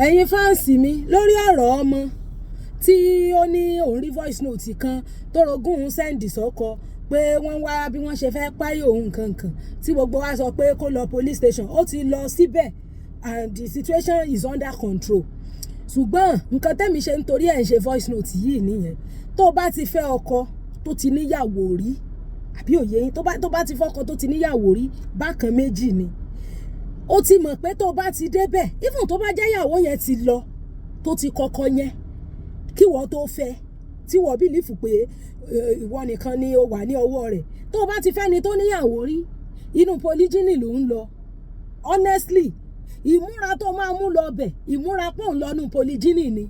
ẹ̀yin fáǹsì mi lórí ọ̀rọ̀ ọmọ tí ó ní òun rí voice note kan tó rogún òun sẹ́ǹdì sọ́kọ pé wọ́n wá bí wọ́n ṣe fẹ́ páyé òun kankan tí gbogbo wa sọ pé kó lọ police station ó ti lọ síbẹ̀ and the situation is under control ṣùgbọ́n nǹkan tẹ́mi ṣe nítorí ẹ̀ ń ṣe voice note yìí nìyẹn tó bá ti fẹ́ ọkọ tó ti níyàwó rí àbí òye yín tó bá ti fọ́kọ tó ti níyàwó rí bákan méjì ni ó ti mọ̀ pé tó bá ti débẹ̀ even tó bá jẹ́ ìyàwó yẹn ti lọ tó ti kọ́kọ́ yẹn kí wọ́n tó fẹ́ tí wọ́n bìlífù pé ìwọ nìkan ni ó wà ní ọwọ́ rẹ̀ tó bá ti fẹ́ ni tó níyàwó rí inú polygyny ló ń lọ honestly ìmúra tó máa mú lọ bẹ̀ ìmúra pọ̀ ń lọ nù polygyny ni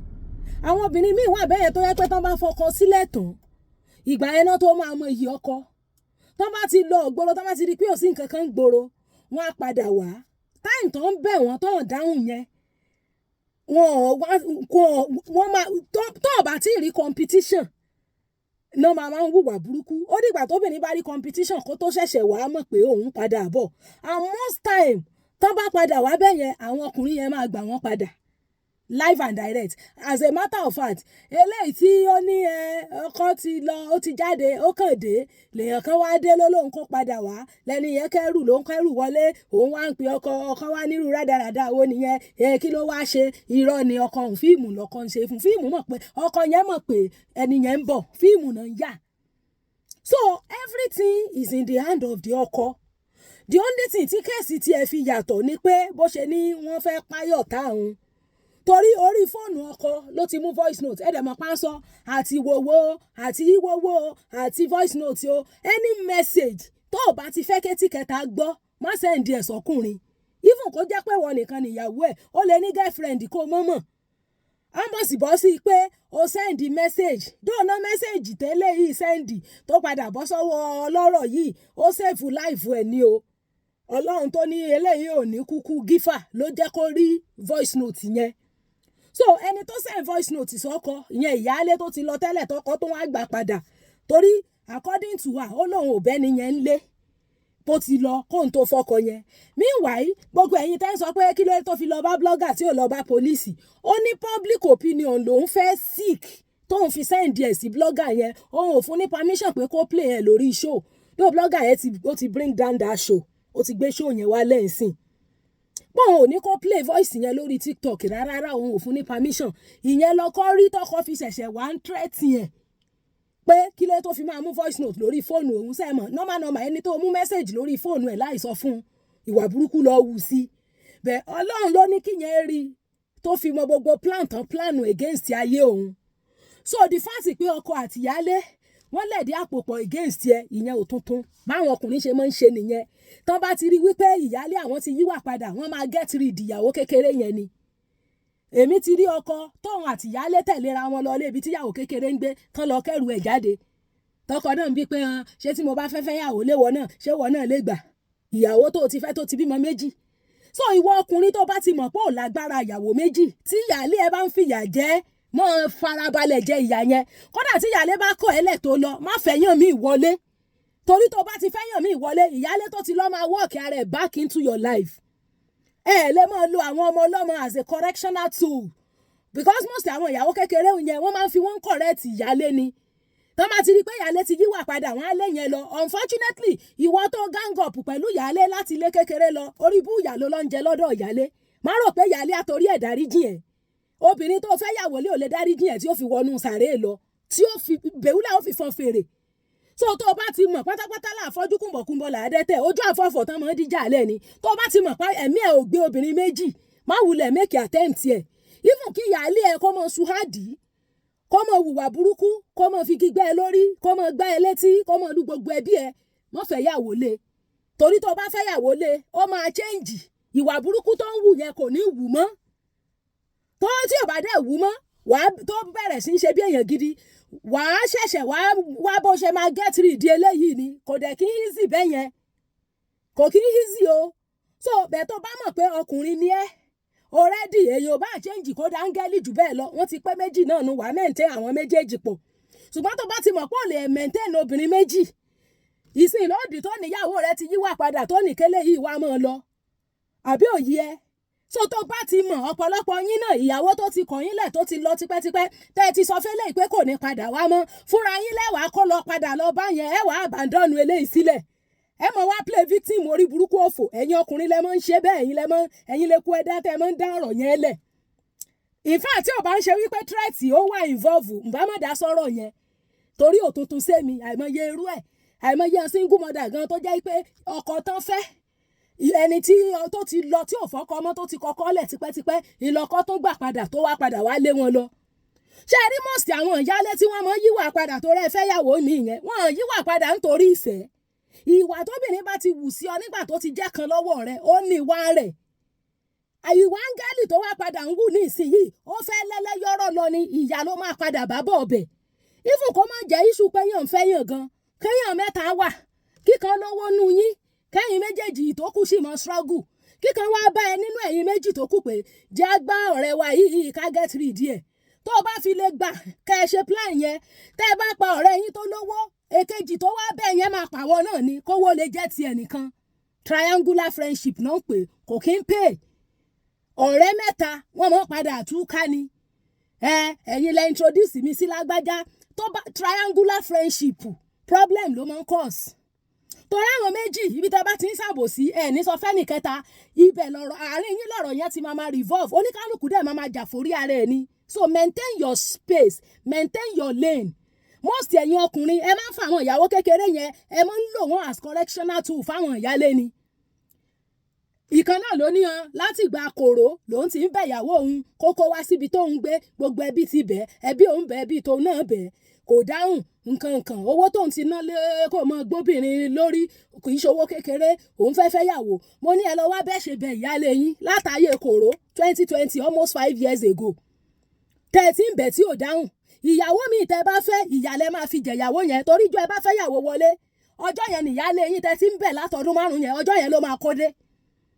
àwọn obìnrin míì wà bẹ́ẹ̀ tó yẹ pé tán bá fọkọ sílẹ̀ tán ìgbà yẹn náà tó máa mọ iyì ọkọ tán bá ti lọ ògbóró tán bá ti rí pé ò sí nǹkan kan gbòòrò wọn á padà wá táìm tó ń bẹ̀ wọ́n tó ń dáhùn yẹn wọ́n máa tó bá ti rí competition náà máa ń hùwà burúkú ó dìgbà tóbìnrin bá rí competition kó tó ṣẹ̀ṣẹ̀ wá mọ̀ pé òun padà bọ̀ and most time tán bá padà wá bẹ́ẹ̀ yẹn àwọn ọkùnrin yẹn máa gbà wọ́n padà live and direct as a matter of fact eléyìí tí ó ní ọkọ ti lọ ó ti jáde ó kàn dé lèèyàn kan wá dé lólóhùn kó padà wá lẹ́ni yẹn kẹ́rù ló ń kẹ́rù wọlé òun wá ń pe ọkọ wá nírú rádaràda owó nìyẹn kí ló wá ṣe irọ́ ni ọkọ òun fíìmù lọ́kọ ń ṣe fún fíìmù mọ̀ pé ọkọ yẹn mọ̀ pé ẹni yẹn ń bọ̀ fíìmù náà ń yà so everything is in the hand of the ọkọ the only thing tí kéèsì tiẹ̀ fi yàtọ̀ ni pé bó ṣe ní wọ́n fẹ́ páyọ̀ táwọn torí orí fóònù ọkọ ló ti mú voice note ẹ̀dẹ̀mọ̀ pánsọ àti wòwò àti ìwòwò àti voice note o any message tó o bá ti fẹ́ kétí kẹta gbọ́ má sẹ́ǹdì ẹ̀ sọ́kùnrin even kó jẹ́ pé wọ́n nìkan nìyàwó ẹ̀ ó lè ní girlfriend kó mọ́mọ́ ámbọ̀sì bọ́ sí pé o sẹ́ǹdì message dóònà message tẹ́lẹ̀ yìí sẹ́ǹdì tó padà bọ́ sọ́wọ́ ọlọ́rọ̀ yìí ó sèfù láìfù ẹ̀ ní o ọlọ́run tó ní eléyìí ò ní kúkú gífà ló jẹ́ kó rí voice note yẹn so ẹni tó send voice note sọ́kọ ìyẹn ìyáálé tó ti lọ tẹ́lẹ̀ tọkọ tó wá gbà padà torí according to her ó lóun ò bẹ́ni yẹn ń lé tó ti lọ kóun tó fọkọ yẹn meanwhile gbogbo ẹ̀yin tẹ́ ń sọ pé kí ló tó fi lọ bá blogger tí ò lọ bá police ó ní public opinion lòun fẹ́ seek tóun fi send ẹ̀ sí blogger yẹn òun ò fún ní permission pé kó play ẹ̀ lórí show though blogger yẹn ó ti bring down that show ó ti gbé show yẹn wá lẹ́yìn pọ́n ò ní kó play voice yẹn lórí TikTok rárá òun ò fún ní permission ìyẹn lọ́kọ́ rí tọkọ fi ṣẹ̀ṣẹ̀ wá ń tírẹ́tì yẹn pé kí ló tó fi máa mú voice note lórí fóònù òun sẹ́mọ̀ normal ẹni tó mú message lórí fóònù ẹ̀ láì sọ fún ìwà burúkú lọ wù sí bẹ́ẹ̀ ọlọ́run ló ní kíyẹn rí tó fi mọ gbogbo plan against ayé òun so the fact pé ọkọ àtìyálé wọ́n lẹ̀dí àpò pọ̀ against ẹ ìyẹn ò tuntun báwọn ọkùnrin ṣe máa ń ṣe nìyẹn tán bá ti rí wípé ìyálé àwọn ti yíwà padà wọ́n máa get rid ìyàwó kékeré yẹn ni èmi ti rí ọkọ tóun àti ìyálé tẹ̀léra wọn lọ lébi tíyàwó kékeré ń gbé kán lọ kẹ́rù ẹ̀ jáde tọkọ náà ń bí pé ṣé tí mo bá fẹ́ yàwó léwọ náà ṣé wọ náà lè gbà ìyàwó tó ti fẹ́ tó ti bímọ méjì so ìwọ ọkùnrin tó bá ti mọ̀ pé ò lágbára ìyàwó méjì tí ìyálé ẹ bá ń fìyà jẹ mọ́ farabalẹ̀ jẹ ìyà yẹn kódà tí ìyálé bá kọ̀ ẹ́lẹ̀ tó lọ má fẹ́yàn mí wọlé torí tó bá ti fẹ́yàn mí wọlé ìyálé tó ti lọ máa work ara ẹ̀ back into your life lè máa lo àwọn ọmọ ọlọ́mọ as a correctional tool because most àwọn ìyàwó kékeré yẹn wọ́n máa ń fi wọ́n correct ìyálé ni tọ́ máa ti rí pé ìyálé ti yíwà padà wọ́n á lé yẹn lọ unfortunately ìwọ tó gang up pẹ̀lú ìyálé láti ilé kékeré lọ orí bú ìyàló ló ń jẹ lọ́dọ̀ ìyálé má rò pé ìyálé àtòrí ẹ̀ dáríjì ẹ̀ obìnrin tó fẹ́ yàwó lé ò lè dáríjì ẹ̀ tí ó fi wọnú sàré lọ tí ó fi bèwúlà ó fi fọn fèrè so tó bá ti mọ̀ pátápátá láàfọ́jú kùnbọ̀kùnbọ̀ làádẹ́tẹ̀ ojú àfọ́fọ́ tán mọ́ díjà alẹ́ ni tó bá ti mọ̀ pé ẹ̀mí ẹ̀ ò gbé obìnrin méjì má wulẹ̀ make attempt ẹ̀ even kí ìyáálé ẹ̀ kó mọ suhádì kó mọ hùwà burúkú kó mọ fi gbígbẹ́ ẹ lórí kó mọ gbá ẹ létí kó mọ lu gbogbo ẹbí ẹ mọ́ fẹ́ yàwó lé torí tó bá fẹ́ yàwó lé ó máa change ìwà burúkú tó ń wù yẹn kò ní wù mọ́ tó tí ò bá dẹ̀ wù mọ́ wàá tó bẹ̀rẹ̀ sí í ṣe bí èèyàn gidi wàá ṣẹ̀ṣẹ̀ wá bó ṣe máa get rid eléyìí ni kò dẹ̀ kí easy bẹ́ẹ̀ yẹn kò kí easy o so bẹ́ẹ̀ tó bá mọ̀ pé ọkùnrin ni ẹ́ already èèyàn bá change kó dáńgẹ́lì jù bẹ́ẹ̀ lọ wọ́n ti pẹ́ méjì náà nu wàá maintain àwọn méjèèjì pọ̀ ṣùgbọ́n tó bá ti mọ̀ pé ò lè maintain obìnrin méjì ìsìn lóòdì tó níyàwó rẹ ti yíwà padà tó nìkélé yìí wá mọ́ ọ lọ àbí òye ẹ so tó bá ti mọ̀ ọ̀pọ̀lọpọ̀ yín náà ìyàwó tó ti kọ̀ yín lẹ̀ tó ti lọ tipẹ́tipẹ́ tẹ́ ẹ ti sọ fẹ́lẹ́ pé kò ní padà wá mọ́ fúnra yín lẹ́wàá kó lọ padà lọ bá yẹn ẹ wàá abandon eléyìí sílẹ̀ ẹ mọ̀ wá play victim orí burúkú òfò ẹ̀yin ọkùnrin lẹ mọ́ ń ṣe bẹ́ẹ̀ ẹ̀yin lè kú ẹ̀dá tẹ́ ẹ mọ́ ń dá ọ̀rọ̀ yẹn lẹ̀ in fact tí ò bá ń ṣe wípé threat ó wà involve ǹbá má dá sọ̀rọ̀ yẹn torí òtútù sẹ́mi àìmọye irú ẹ̀ àìmọye single mother gan tó jẹ́ pé ọkọ tán fẹ́ ẹni tí tó ti lọ tí ò fọ́kọ ọmọ tó ti kọ́kọ́ lẹ̀ tipẹ́tipẹ́ ìlọ́kọ tó gbà padà tó wá padà wá lé wọn lọ. ṣé ẹ rí most àwọn ìyálé tí wọ́n mọ̀ yíwà padà tó rẹ́ fẹ́yàwó mi yẹn wọ́n yíwà padà nítorí ìfẹ́. ìwà tóbìnrin bá ti wù sí ọ nígbà tó ti jẹ́ kan lọ́wọ́ rẹ̀ ó ní ìwà rẹ̀. ìwà áńgẹ́lì tó wá padà ń wù ní ìsinyìí ó fẹ́ lẹ́lẹ́yọ́rọ̀ lọ ni ìyá ló máa padà bá bọ̀ ọbẹ̀. ìfún kó má jẹ́ iṣu péyàn ń fẹ́yàn gan kéyàn mẹ́ta wà kíkan lówó nú yín kẹ́yìn méjèèjì tó kù sí mọ́ struggle kíkan wá bá ẹ nínú ẹ̀yin méjì tó kù pé jẹ́ gbá ọ̀rẹ́ wa yìí ká get rid ẹ̀ tó o bá fi lè gbà kẹ́ ẹ ṣe plan yẹn tẹ́ ẹ bá pa ọ̀rẹ́ yín tó lówó èkejì tó wá bẹ́ẹ̀ yẹn máa pàwọ́ náà ni kówó lè jẹ́ ti ẹnìkan triangular friendship náà pé kò kí ń pè ọ̀rẹ́ mẹ́ta wọ́n mọ̀ padà àtúká ni ẹ̀yin lẹ introduce mi sí lágbájá tó bá triangular friendship problem ló máa ń cause torí àwọn méjì ibi tẹ́ bá ti ń ṣàbòsí ẹ̀ ní sọ fẹ́nì kẹta ibẹ̀ lọ̀rọ̀ àárín yín lọ̀rọ̀ yẹn ti máa revolve oníkálukú dẹ̀ máa jà forí ara ẹ̀ ni so maintain your space maintain your lane most ẹ̀yin ọkùnrin ẹ máa ń fa àwọn ìyàwó kékeré yẹn ẹ máa ń lò wọ́n as correctional tool fáwọn ìyálé ni ìkan náà ló ní han láti ìgbà kòró lòun ti ń bẹ ìyàwó òun kókó wá síbi tóun gbé gbogbo ẹbí ti bẹ̀ ẹbí òun bẹ̀ ẹbí tóun náà bẹ̀ kò dáhùn nǹkan owó tóun ti ná lé kó mọ gbóbìnrin lórí kì í ṣowó kékeré òun fẹ́ yàwó mo ní ẹ lọ wá bẹ́ẹ̀ ṣe bẹ ìyáálé yín látàyè kòró 2020 almost 5 years ago tẹ́ ẹ ti ń bẹ̀ tí ò dáhùn ìyàwó mi tẹ́ bá fẹ́ ìyàlẹ́ máa fi jẹ̀yàwó yẹn torí jọ ẹ bá fẹ́ yàwó wọlé ọjọ́ yẹn nìyáálé yín tẹ́ ti ń bẹ̀ látọdún 5 yẹn ọjọ́ yẹn ló máa kó dé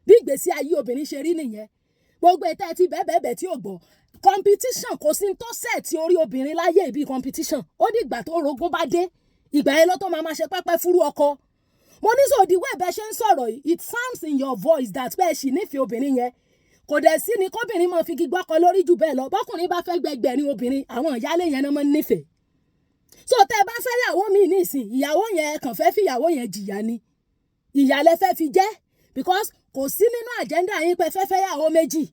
bí ìgbésí ayé obìnrin ṣe rí nìyẹn gbogbo ìtẹ́ ti bẹ́ẹ̀ tí ò gbọ́ competition kò sí tó sẹ̀ tí orí obìnrin láyé ìbí competition ó dìgbà tó rogún bá dé ìgbà yẹn ló tó máa ṣe pẹ́pẹ́ fúrú ọkọ mo ní sọ òdiwọ̀ ẹ̀bẹ̀ ṣe ń sọ̀rọ̀ yìí it sounds in your voice that pé ẹ ṣì nífẹ̀ẹ́ obìnrin yẹn kò dẹ̀ sí ni kóbìnrin máa fi gbígbọ́ ọkọ lórí jù bẹ́ẹ̀ lọ bọ́kùnrin bá fẹ́ gbẹgbẹ̀rin obìnrin àwọn ìyálé yẹn náà máa ń nífẹ̀ẹ́ so tẹ́ ẹ bá fẹ́ yàwó mi nísìn ìyàwó yẹn kàn fẹ́ fi ìyàwó yẹn jìyà ni ìyàlẹ́ fẹ́ fi jẹ́ because kò sí nínú àjẹ́ndà yín pé fẹ́ yàwó méjì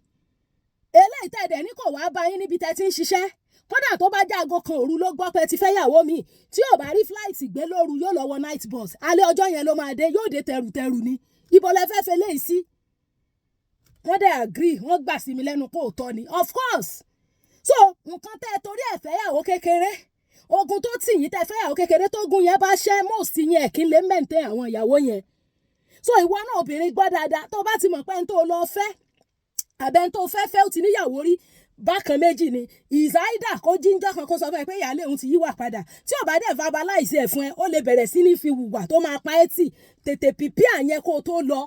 eléyìí tẹ̀dẹ̀ ní kò wá bá yín níbi tẹ́ ti ń ṣiṣẹ́ kódà tó bá jágo kan òru ló gbọ́ pé ti fẹ́ yàwó mi tí ò bá rí flight gbé lóru yóò lọ wọ night bus alẹ́ ọjọ́ yẹn ló máa dé yóò dé tẹrùtẹrù ni ibo lẹ fẹ́ fẹ́ léyìí sí wọ́n dẹ̀ agree wọ́n gbà sí mi lẹ́nu pé òótọ́ ni of course so nǹkan tẹ́ torí ẹ̀ fẹ́ yàwó kékeré ogun tó tì yín tẹ́ fẹ́ yàwó kékeré tó gun yẹn bá ṣẹ́ most yẹn ẹ̀kín lè maintain àwọn ìyàwó yẹn so ìwọ náà obìnrin gbọ́ dáadáa tó bá ti mọ̀ pé ń tó lọ fẹ́ àbẹ́ tó fẹ́ ó ti níyàwó rí bákan méjì ni ìzáídà kó jíjọ́ kan kó sọ fún ẹ pé ìyáálé òun ti yíwà padà tí ò bá dẹ̀ verbalize ẹ̀ fún ẹ ó lè bẹ̀rẹ̀ sí ní fi hùwà tó máa pa ẹ́ tì tètè pìpì àyẹn kó tó lọ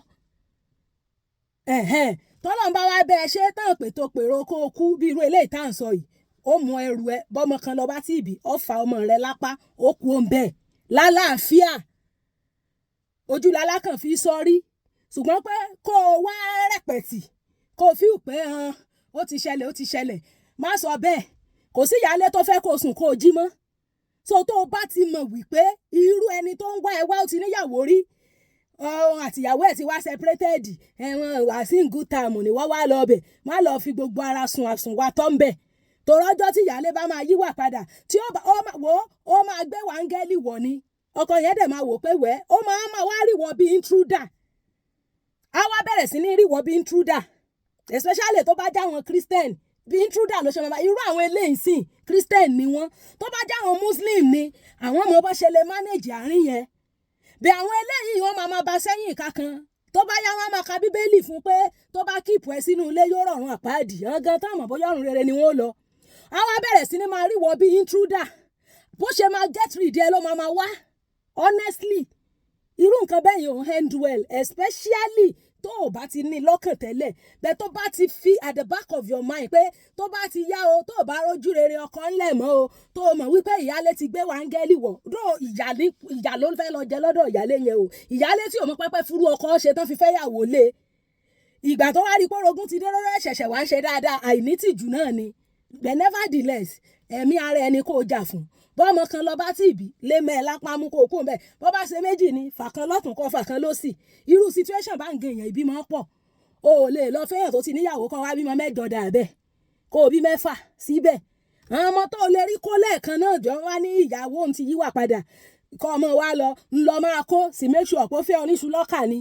tọ́lọ́n bá wá bẹ́ẹ̀ ṣe tán pètò pèrò kó o kú bí irú eléyìí tá à ń sọ yìí ó mú ẹrù ẹ bọ́mọ kan lọ bá tí ìbí ó fa ọmọ rẹ lápá ó kú ó ń bẹ́ẹ̀ lálàáfíà ojú lalákàn fi sọrí ṣùgbọ́n pé kó o wá rẹpẹ̀tì kó o fi pé ó ti ṣẹlẹ̀ má sọ bẹ́ẹ̀ kò sí ìyáálé tó fẹ́ kó o sùn kó o jí mọ́ so tó o bá ti mọ̀ wípé irú ẹni tó ń wá ẹ wá ó ti níyàwó rí àtìyàwó ẹ̀ ti wá separated ẹ̀wọ̀n wá sí good time ni wọ́n wá lọ bẹ̀ má lọ fi gbogbo ara sùn àsùnwà tó ń bẹ̀ torọ́jọ́ tí ìyáálé bá máa yíwà padà tí ó máa gbé wáńgẹ́lì wọ̀ ni ọkọ yẹn dẹ̀ máa wò pé ó máa wá ríwọ́ bí intruder á wá bẹ̀rẹ̀ sí ní ríwọ́ bí intruder especially tó bá já wọn Christian bí intruder ló ṣe máa irú àwọn eléyìí sìn Christian ni wọ́n tó bá já wọn Muslim ni àwọn ọmọ bá ṣe lè manage àárín yẹn bí àwọn eléyìí wọ́n máa ba sẹ́yìn ìka kan tó bá yá wọn máa ka bíbélì fún pé tó bá kíìpù ẹ sínú ilé yóò rọrùn àpáàdì àwọn gan táwọn mọ̀ bóyá ọ̀run rere ni wọ́n lọ àwọn abẹ́rẹ́ sí ni máa ríwọ́ bí intruder bó ṣe máa get rid ẹ ló máa wá honestly irú nǹkan bẹ́ẹ̀ yẹn ò hand well especially tó o bá ti ní lọ́kàn tẹ́lẹ̀ bẹ́ẹ̀ tó bá ti fi at the back of your mind pé tó bá ti yá o tó o bá rójú rere ọkọ ńlẹ̀ mọ́ o tó o mọ̀ wípé ìyálé ti gbé wáńgẹ́lì wọ̀ dó ìyá ló fẹ́ lọ jẹ lọ́dọ̀ ìyálé yẹn o ìyálé tí o mọ̀ pẹ́pẹ́ fúrú ọkọ ṣe tán fi fẹ́ yàwó lé ìgbà tó wá rí pórogún ti dé lọ́rọ́ ṣẹ̀ṣẹ̀ wá ń ṣe dáadáa àìnítìjú náà ni but nevertheless ẹ̀mí ara ẹni kò jà fún bọ́ọ̀mọ kan lọ bá tìbí lé mẹ́ ẹ lápá mú kó kó bẹ́ẹ̀ bọ́ bá ṣe méjì ni fàkan lọ́tún kọ́ fàkan lósì irú situation bá ń gé èèyàn ìbímọ pọ̀ o ò lè lọ fẹ́yàn tó ti níyàwó kan wá bímọ mẹ́jọ dà bẹ́ẹ̀ kó o bí mẹ́fà síbẹ̀ àwọn ọmọ tó lè rí kó lẹ́ẹ̀kan náà jọ wá ní ìyàwó òun ti yíwà padà kọ́ ọmọ wa lọ ń lọ máa kó sì make sure pé ó fẹ́ oníṣu lọ́kà ni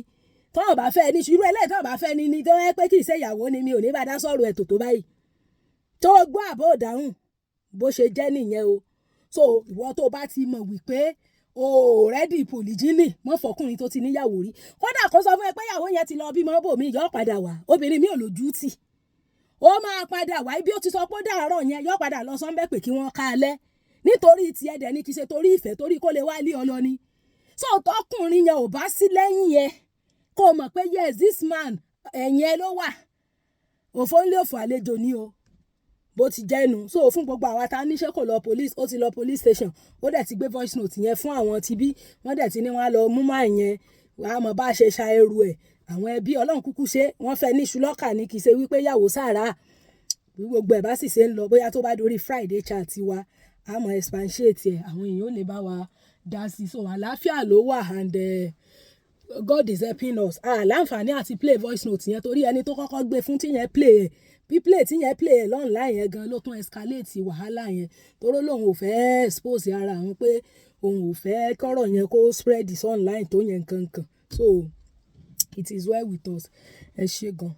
tọ́wọ́ bá fẹ́ ní irú eléyìí tọ́wọ́ bá fẹ́ ní tó yẹ pé kì í ṣe ìyàwó ni mi ò ní bá dá sọ̀rọ̀ ẹ̀ tó báyìí tó gbọ́ àbọ̀ dáhùn bó ṣe jẹ́ nìyẹn o so ìwọ tó bá ti mọ̀ wípé o rẹ́dì pòlìjínì mọ́ fọkùnrin tó ti níyàwó rí kódà kó sọ fún ẹ pé ìyàwó yẹn ti lọ bímọ bòmí yọ padà wá obìnrin mi ò lójú tì ó máa padà wá ibi ó ti sọ pé dàárọ̀ yẹn yọ padà lọ sọ́nbẹ́ pé kí wọ́n ká alẹ́ nítorí tiẹ̀ dẹ̀ ni kì í ṣe torí ìfẹ́ torí kó lè wá lé ọ lọ ni so tọkùnrin yẹn ò bá sí lẹ́yìn yẹn kó o mọ̀ pé yes this man ẹ̀yìn ẹ ló wà òfò ńlẹ̀ òfò àlejò ni o bó ti jẹ́ nu so fún gbogbo àwa tá a níṣẹ́ kò lọ police ó ti lọ police station ó dẹ̀ ti gbé voice note yẹn fún àwọn tibí wọ́n dẹ̀ ti ní wọ́n á lọ mú máa yẹn wàá mọ̀ bá a ṣe ṣa ẹrù ẹ̀ àwọn ẹbí ọlọ́run kúkú ṣe wọ́n fẹ́ ní iṣu lọ́kà ní kì í ṣe wípé yàwó sára bí gbogbo ẹ̀ bá sì ṣe ń lọ bóyá tó bá dorí Friday chat wa a mọ̀ expatiate ẹ̀ àwọn èèyàn ò lè bá wa dá sí so àlàáfíà ló wà and God is helping us láǹfààní àti play voice note yẹn torí ẹni tó kọ́kọ́ gbé fún tíyẹn play ẹ̀ píplẹ̀ tí yẹn play ẹ̀ lọ́nláìn yẹn gan ló tún escalate wàhálà yẹn toró lòun ò fẹ́ expose ara òun pé òun ò fẹ́ kọ́rọ̀ yẹn kó spread online tó yẹn kankan so it is well with us ẹ ṣé gan.